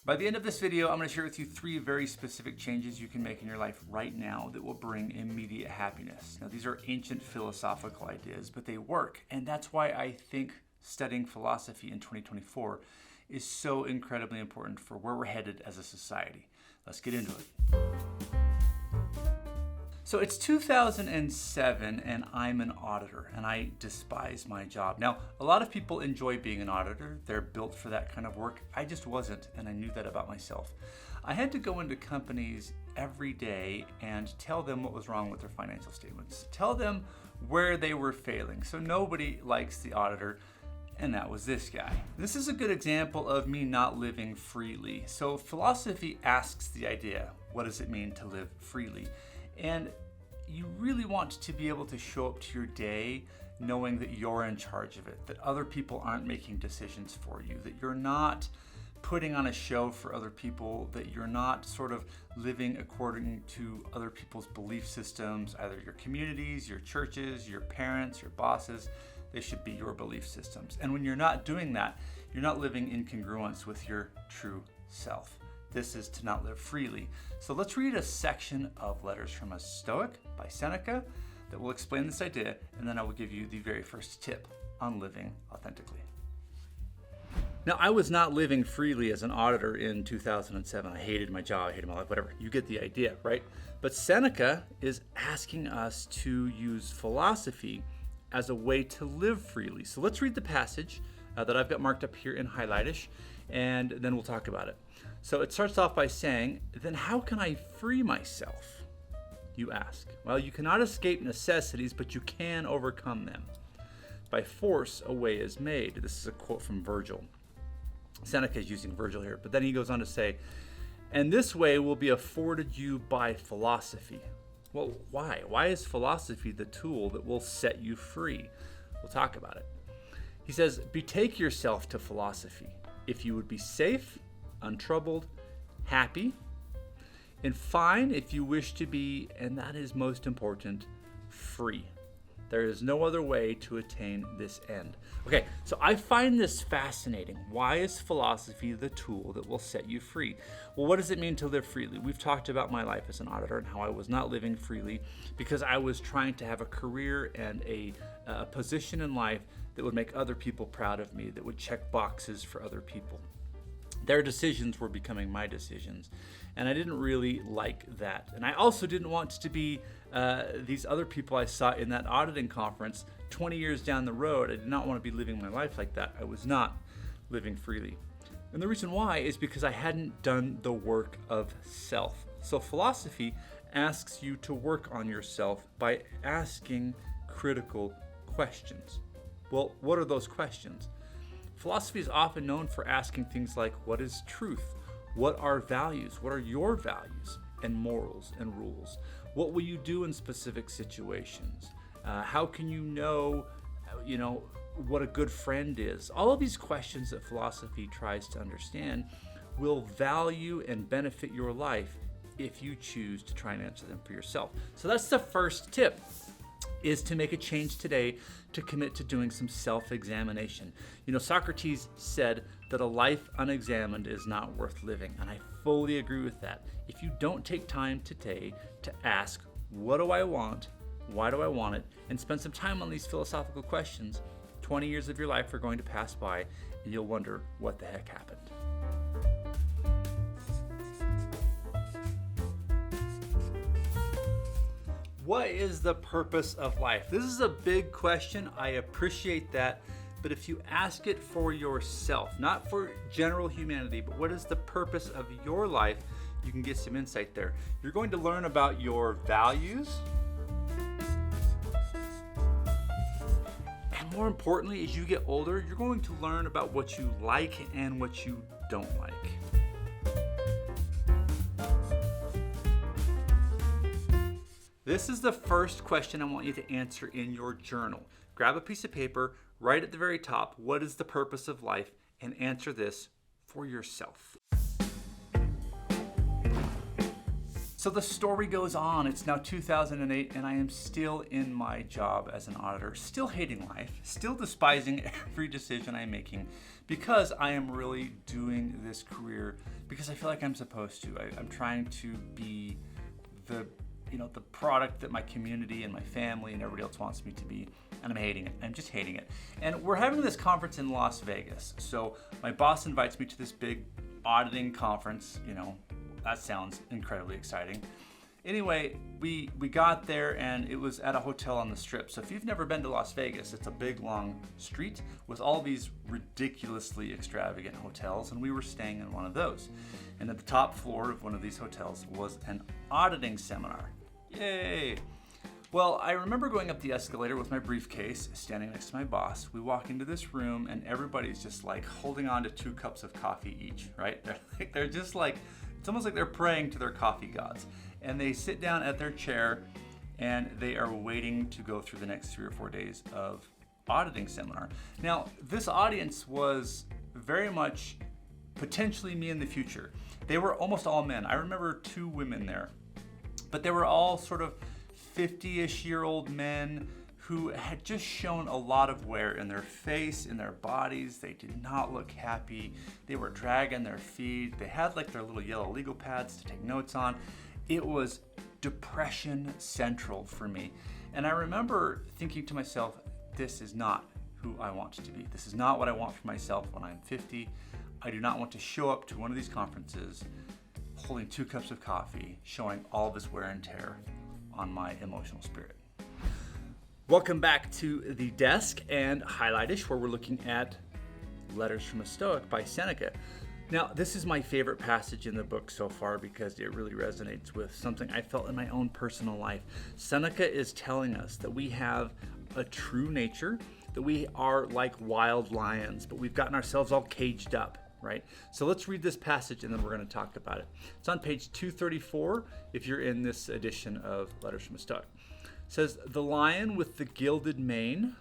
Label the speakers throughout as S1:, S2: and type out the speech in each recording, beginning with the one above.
S1: By the end of this video, I'm going to share with you 3 very specific changes you can make in your life right now that will bring immediate happiness. Now, these are ancient philosophical ideas, but they work, and that's why I think studying philosophy in 2024 is so incredibly important for where we're headed as a society. Let's get into it. So it's 2007 and I'm an auditor and I despise my job. Now, a lot of people enjoy being an auditor. They're built for that kind of work. I just wasn't, and I knew that about myself. I had to go into companies every day and tell them what was wrong with their financial statements. Tell them where they were failing. So nobody likes the auditor, and that was this guy. This is a good example of me not living freely. So philosophy asks the idea, what does it mean to live freely? And you really want to be able to show up to your day knowing that you're in charge of it, that other people aren't making decisions for you, that you're not putting on a show for other people, that you're not sort of living according to other people's belief systems, either your communities, your churches, your parents, your bosses. They should be your belief systems. And when you're not doing that, you're not living in congruence with your true self. This is to not live freely. So let's read a section of Letters from a Stoic by Seneca that will explain this idea, and then I will give you the very first tip on living authentically. Now, I was not living freely as an auditor in 2007. I hated my job, I hated my life, whatever. You get the idea, right? But Seneca is asking us to use philosophy as a way to live freely. So let's read the passage that I've got marked up here in highlightish, and then we'll talk about it. So it starts off by saying, then how can I free myself? You ask. Well, you cannot escape necessities, but you can overcome them. By force, a way is made. This is a quote from Virgil. Seneca is using Virgil here, but then he goes on to say, and this way will be afforded you by philosophy. Well, why? Why is philosophy the tool that will set you free? We'll talk about it. He says, betake yourself to philosophy, if you would be safe, untroubled, happy, and fine if you wish to be, and that is most important, free. There is no other way to attain this end. Okay, so I find this fascinating. Why is philosophy the tool that will set you free? Well, what does it mean to live freely? We've talked about my life as an auditor and how I was not living freely because I was trying to have a career and a position in life that would make other people proud of me, that would check boxes for other people. Their decisions were becoming my decisions, and I didn't really like that. And I also didn't want to be these other people I saw in that auditing conference 20 years down the road. I did not want to be living my life like that. I was not living freely. And the reason why is because I hadn't done the work of self. So philosophy asks you to work on yourself by asking critical questions. Well, what are those questions? Philosophy is often known for asking things like, what is truth? What are values? What are your values and morals and rules? What will you do in specific situations? How can you know, what a good friend is? All of these questions that philosophy tries to understand will value and benefit your life if you choose to try and answer them for yourself. So that's the first tip, is to make a change today to commit to doing some self-examination. Socrates said that a life unexamined is not worth living, and I fully agree with that. If you don't take time today to ask, what do I want? Why do I want it? And spend some time on these philosophical questions, 20 years of your life are going to pass by, and you'll wonder what the heck happened. What is the purpose of life? This is a big question. I appreciate that. But if you ask it for yourself, not for general humanity, but what is the purpose of your life, you can get some insight there. You're going to learn about your values. And more importantly, as you get older, you're going to learn about what you like and what you don't like. This is the first question I want you to answer in your journal. Grab a piece of paper, write at the very top, what is the purpose of life, and answer this for yourself. So the story goes on. It's now 2008 and I am still in my job as an auditor, still hating life, still despising every decision I'm making because I am really doing this career because I feel like I'm supposed to. I'm trying to be the product that my community and my family and everybody else wants me to be, and I'm hating it. I'm just hating it. And we're having this conference in Las Vegas. So my boss invites me to this big auditing conference. That sounds incredibly exciting. Anyway, we got there and it was at a hotel on the Strip. So if you've never been to Las Vegas, it's a big long street with all these ridiculously extravagant hotels, and we were staying in one of those. And at the top floor of one of these hotels was an auditing seminar. Yay! Well, I remember going up the escalator with my briefcase, standing next to my boss. We walk into this room and everybody's just like holding on to 2 cups of coffee each, right? They're just like, it's almost like they're praying to their coffee gods. And they sit down at their chair and they are waiting to go through the next 3 or 4 days of auditing seminar. Now, this audience was very much potentially me in the future. They were almost all men. I remember 2 women there, but they were all sort of 50-ish year old men who had just shown a lot of wear in their face, in their bodies. They did not look happy. They were dragging their feet. They had like their little yellow legal pads to take notes on. It was depression central for me. And I remember thinking to myself, this is not who I want to be. This is not what I want for myself when I'm 50. I do not want to show up to one of these conferences holding 2 cups of coffee, showing all this wear and tear on my emotional spirit. Welcome back to the desk and Highlightish, where we're looking at Letters from a Stoic by Seneca. Now, this is my favorite passage in the book so far because it really resonates with something I felt in my own personal life. Seneca is telling us that we have a true nature, that we are like wild lions, but we've gotten ourselves all caged up, right? So let's read this passage and then we're going to talk about it. It's on page 234 if you're in this edition of Letters from a Stoic. It says, "The lion with the gilded mane,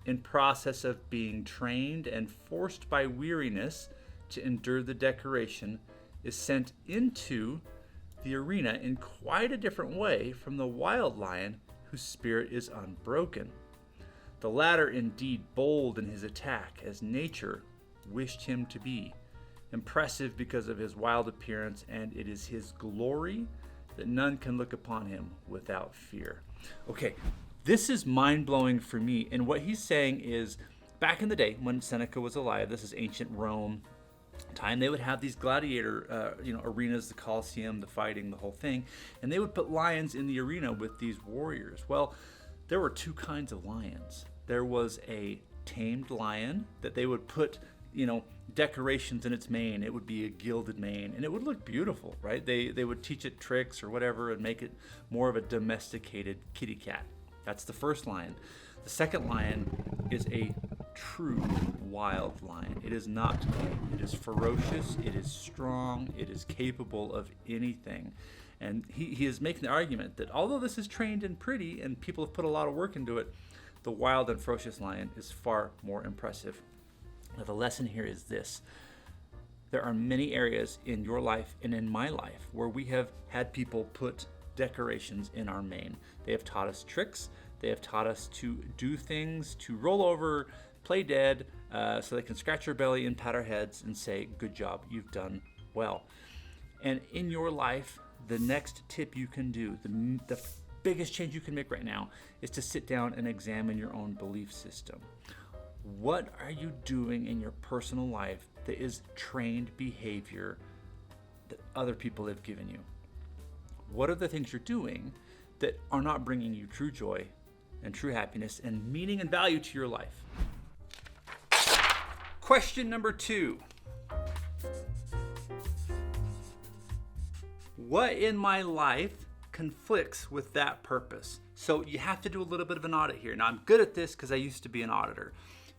S1: in process of being trained and forced by weariness to endure the decoration, is sent into the arena in quite a different way from the wild lion whose spirit is unbroken. The latter indeed bold in his attack as nature wished him to be, impressive because of his wild appearance, and it is his glory that none can look upon him without fear." Okay, this is mind-blowing for me, and what he's saying is, back in the day when Seneca was alive, this is ancient Rome time, they would have these gladiator arenas, the Colosseum, the fighting, the whole thing, and they would put lions in the arena with these warriors. Well, there were 2 kinds of lions. There was a tamed lion that they would put decorations in its mane. It would be a gilded mane and it would look beautiful, right? They would teach it tricks or whatever and make it more of a domesticated kitty cat. That's the first lion. The second lion is a true wild lion. It is not tame. It is ferocious. It is strong. It is capable of anything. And he is making the argument that although this is trained and pretty and people have put a lot of work into it, the wild and ferocious lion is far more impressive. Now, the lesson here is this. There are many areas in your life and in my life where we have had people put decorations in our mane. They have taught us tricks. They have taught us to do things, to roll over, play dead, so they can scratch our belly and pat our heads and say, "Good job, you've done well." And in your life, the next tip you can do, the biggest change you can make right now, is to sit down and examine your own belief system. What are you doing in your personal life that is trained behavior that other people have given you? What are the things you're doing that are not bringing you true joy and true happiness and meaning and value to your life? Question number 2. What in my life conflicts with that purpose? So you have to do a little bit of an audit here. Now, I'm good at this because I used to be an auditor.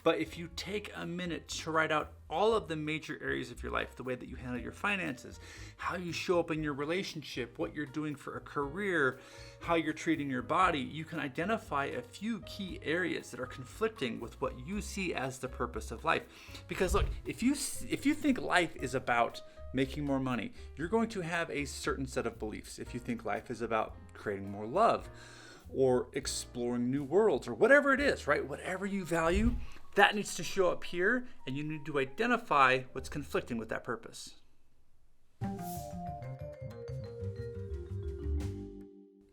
S1: But if you take a minute to write out all of the major areas of your life, the way that you handle your finances, how you show up in your relationship, what you're doing for a career, how you're treating your body, you can identify a few key areas that are conflicting with what you see as the purpose of life. Because look, if you think life is about making more money. You're going to have a certain set of beliefs. If you think life is about creating more love or exploring new worlds or whatever it is, right? Whatever you value, that needs to show up here, and you need to identify what's conflicting with that purpose.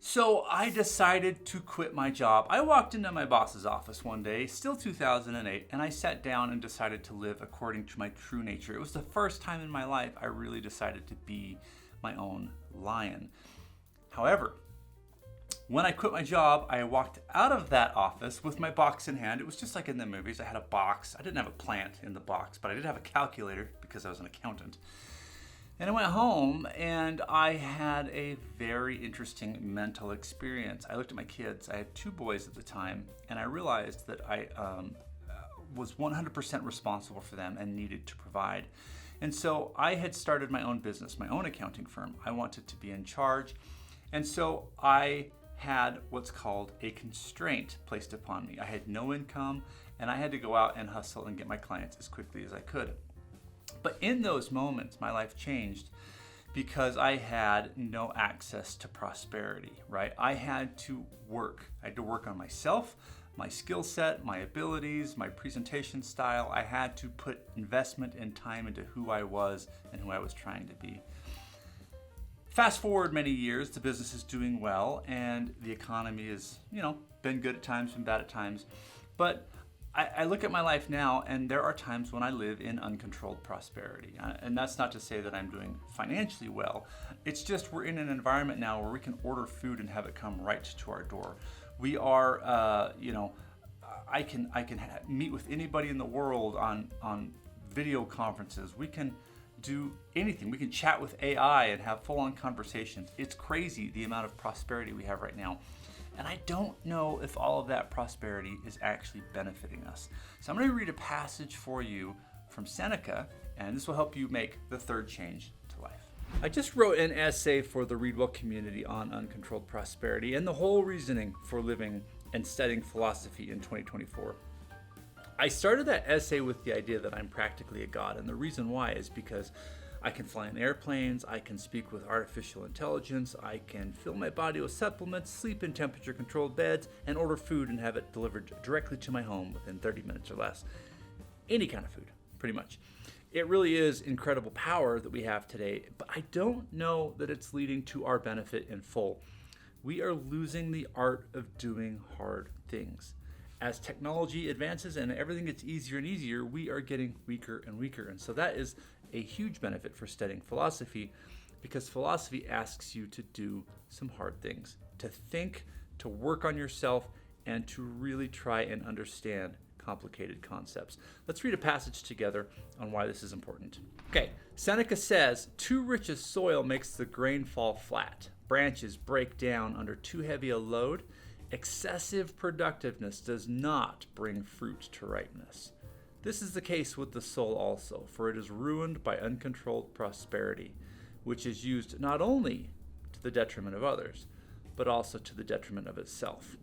S1: So I decided to quit my job. I walked into my boss's office one day, still 2008, and I sat down and decided to live according to my true nature. It was the first time in my life I really decided to be my own lion. However, when I quit my job, I walked out of that office with my box in hand. It was just like in the movies. I had a box. I didn't have a plant in the box, but I did have a calculator because I was an accountant. And I went home and I had a very interesting mental experience. I looked at my kids. I had 2 boys at the time, and I realized that I was 100% responsible for them and needed to provide. And so I had started my own business, my own accounting firm. I wanted to be in charge. And so I had what's called a constraint placed upon me. I had no income, and I had to go out and hustle and get my clients as quickly as I could. But in those moments, my life changed because I had no access to prosperity, right? I had to work. I had to work on myself, my skill set, my abilities, my presentation style. I had to put investment and time into who I was and who I was trying to be. Fast forward many years, the business is doing well, and the economy has, been good at times and bad at times. But I look at my life now, and there are times when I live in uncontrolled prosperity. And that's not to say that I'm doing financially well. It's just we're in an environment now where we can order food and have it come right to our door. We are, I can meet with anybody in the world on video conferences. We can do anything. We can chat with AI and have full-on conversations. It's crazy the amount of prosperity we have right now. And I don't know if all of that prosperity is actually benefiting us. So I'm going to read a passage for you from Seneca, and this will help you make the third change to life. I just wrote an essay for the ReadWell community on uncontrolled prosperity and the whole reasoning for living and studying philosophy in 2024. I started that essay with the idea that I'm practically a god, and the reason why is because I can fly in airplanes, I can speak with artificial intelligence, I can fill my body with supplements, sleep in temperature-controlled beds, and order food and have it delivered directly to my home within 30 minutes or less. Any kind of food, pretty much. It really is incredible power that we have today, but I don't know that it's leading to our benefit in full. We are losing the art of doing hard things. As technology advances and everything gets easier and easier, we are getting weaker and weaker. And so that is a huge benefit for studying philosophy, because philosophy asks you to do some hard things, to think, to work on yourself, and to really try and understand complicated concepts. Let's read a passage together on why this is important. Okay, Seneca says, "Too rich a soil makes the grain fall flat. Branches break down under too heavy a load. Excessive productiveness does not bring fruit to ripeness. This is the case with the soul also, for it is ruined by uncontrolled prosperity, which is used not only to the detriment of others, but also to the detriment of itself."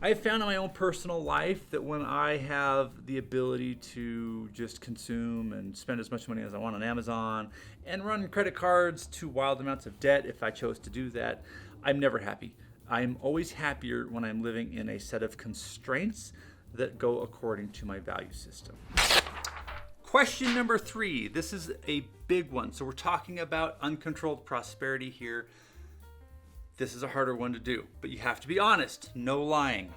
S1: I have found in my own personal life that when I have the ability to just consume and spend as much money as I want on Amazon and run credit cards to wild amounts of debt if I chose to do that, I'm never happy. I'm always happier when I'm living in a set of constraints that go according to my value system. Question number 3. This is a big one. So we're talking about uncontrolled prosperity here. This is a harder one to do, but you have to be honest, no lying.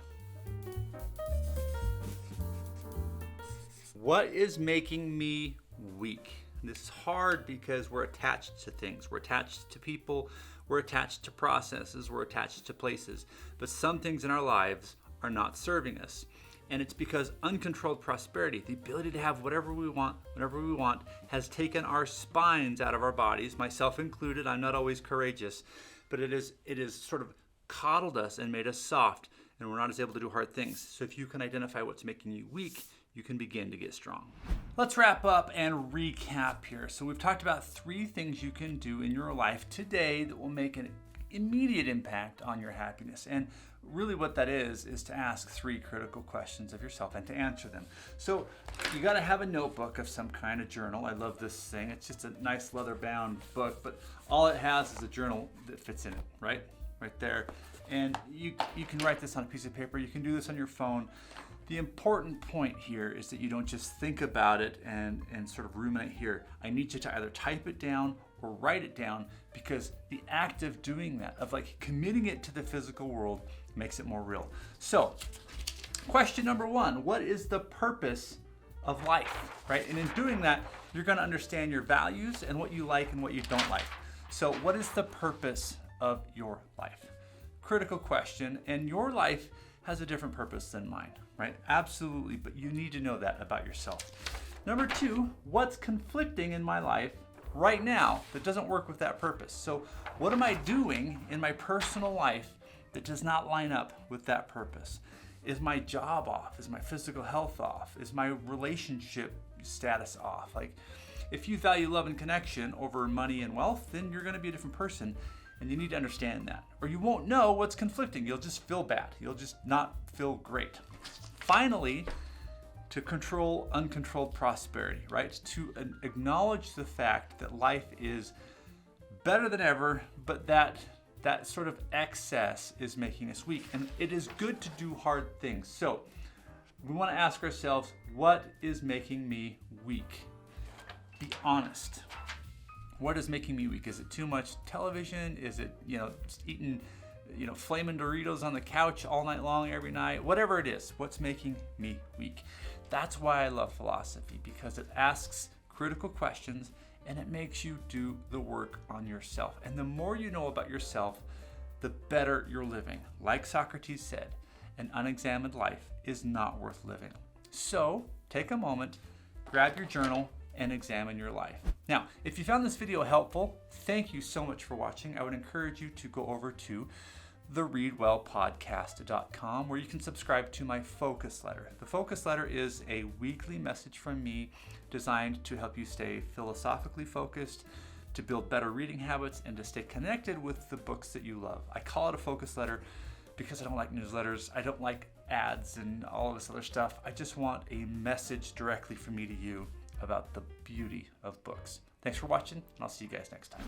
S1: What is making me weak? This is hard because we're attached to things. We're attached to people. We're attached to processes. We're attached to places. But some things in our lives are not serving us. And it's because uncontrolled prosperity, the ability to have whatever we want, whenever we want, has taken our spines out of our bodies, myself included. I'm not always courageous, but it is sort of coddled us and made us soft, and we're not as able to do hard things. So if you can identify what's making you weak, you can begin to get strong. Let's wrap up and recap here. So we've talked about 3 things you can do in your life today that will make an immediate impact on your happiness. And really what that is to ask 3 critical questions of yourself and to answer them. So you got to have a notebook of some kind, of journal. I love this thing. It's just a nice leather bound book, but all it has is a journal that fits in it, right there. And you can write this on a piece of paper. You can do this on your phone. The important point here is that you don't just think about it and sort of ruminate here. I need you to either type it down or write it down, because the act of doing that, of like committing it to the physical world, makes it more real. So, question number 1, what is the purpose of life, right? And in doing that, you're going to understand your values and what you like and what you don't like. So, what is the purpose of your life? Critical question, and your life has a different purpose than mine, right? Absolutely, but you need to know that about yourself. Number 2, what's conflicting in my life right now that doesn't work with that purpose? So what am I doing in my personal life that does not line up with that purpose? Is my job off? Is my physical health off? Is my relationship status off? Like, if you value love and connection over money and wealth, then you're going to be a different person. And you need to understand that, or you won't know what's conflicting. You'll just feel bad. You'll just not feel great. Finally, to control uncontrolled prosperity, right? To acknowledge the fact that life is better than ever, but that sort of excess is making us weak. And it is good to do hard things. So we want to ask ourselves, what is making me weak? Be honest. What is making me weak? Is it too much television? Is it, just eating, flaming Doritos on the couch all night long every night? Whatever it is, what's making me weak? That's why I love philosophy, because it asks critical questions and it makes you do the work on yourself. And the more you know about yourself, the better you're living. Like Socrates said, an unexamined life is not worth living. So take a moment, grab your journal, and examine your life. Now, if you found this video helpful, thank you so much for watching. I would encourage you to go over to thereadwellpodcast.com, where you can subscribe to my focus letter. The focus letter is a weekly message from me designed to help you stay philosophically focused, to build better reading habits, and to stay connected with the books that you love. I call it a focus letter because I don't like newsletters. I don't like ads and all of this other stuff. I just want a message directly from me to you about the beauty of books. Thanks for watching, and I'll see you guys next time.